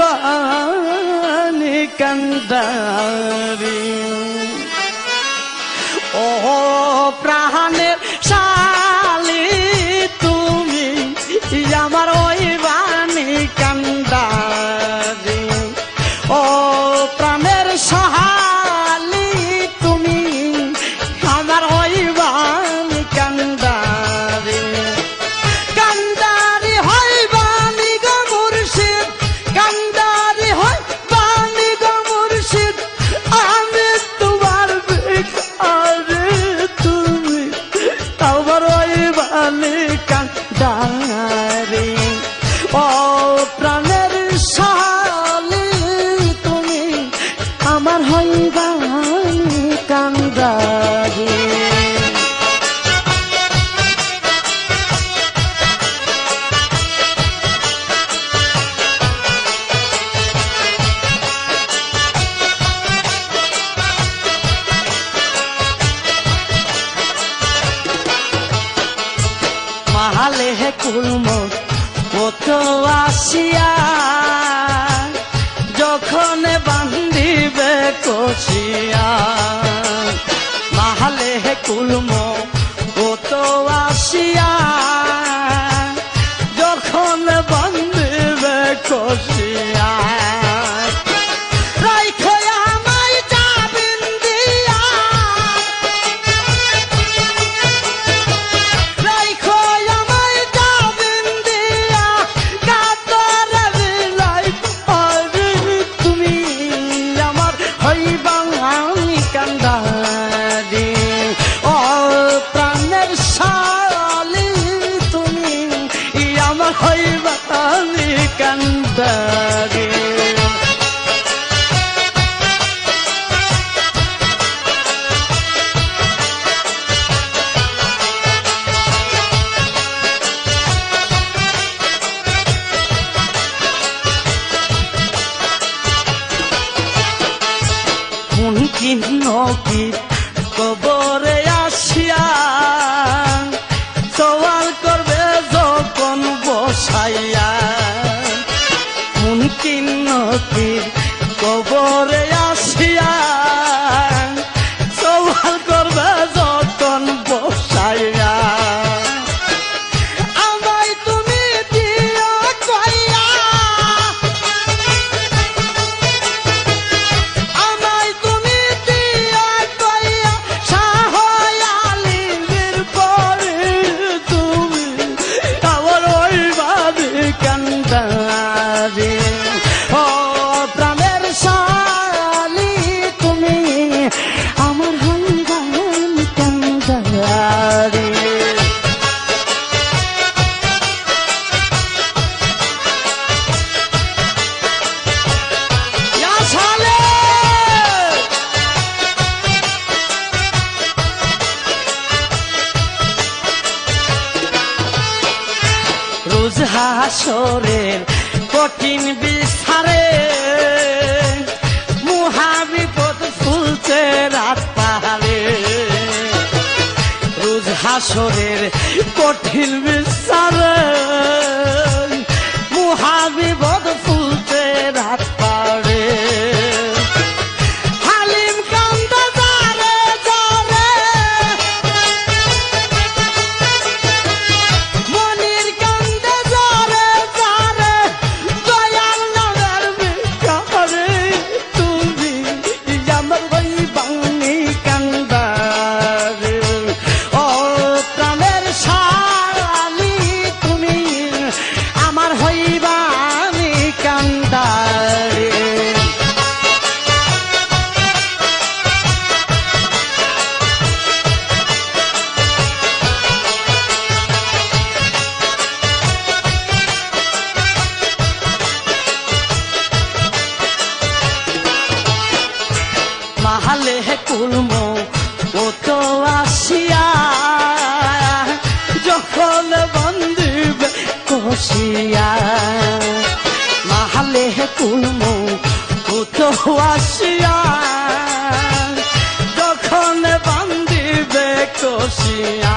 হইবানি কান্দারি ও প্রাণের শালি তুমি আমার হইবানি কান্দারি ও প্রাণের শালি তুমি আমার হইবানি কান্দারি কান্দারি হইবানি গো মুর্শিদ কান্দারি হইবানি গো মুর্শিদ আমি তোমার ভিখারি তুমি আমার হইবানি কান্দারি ও প্রাণের শালি তুমি আমার হইবানি কান্দারি মাহালে হে কুলম কত আসিয়া যখন বান্ধিবে কষিয়া মাহালে হে কুলম কত আসিয়া যখন বান্ধিবে কষিয়া হইবানি কান্দারি কোন কিন্ন কি কবরে আসিয়া সওয়াল করবে যখন বসাইয়া মুনকিন নকির কবরে আসিয়া সওয়াল করবে যখন বসাইয়া আমায় তুমি দিও কইয়া আমায় তুমি দিও কইয়া শাহয়ালির পরে তুমি আমার হইবানি কান্দারি ও প্রাণের শালি তুমি আমার হইবানি কান্দারি ইয়া শালে রোজ হাসরের কঠিন বিচারে মহাবিপদ ফুলছে রাত পাহাড়ে রোজ হাসরের কঠিন বিচারে মহাবিপদ ফুলছে রাত পাহাড়ে হালিম কান্দা যারে যারে মনির কান্দে যারে যারে দয়াল নামের ভিখারি তুমি আমার হইবানি কান্দারি ও প্রাণের শালি তুমি আমার হইবানি কান্দারি মাহালে হে কুলম কত আসিয়া যখন বান্ধিবে কষিয়া মাহালে হে কুলম কত আসিয়া যখন বান্ধিবে কষিয়া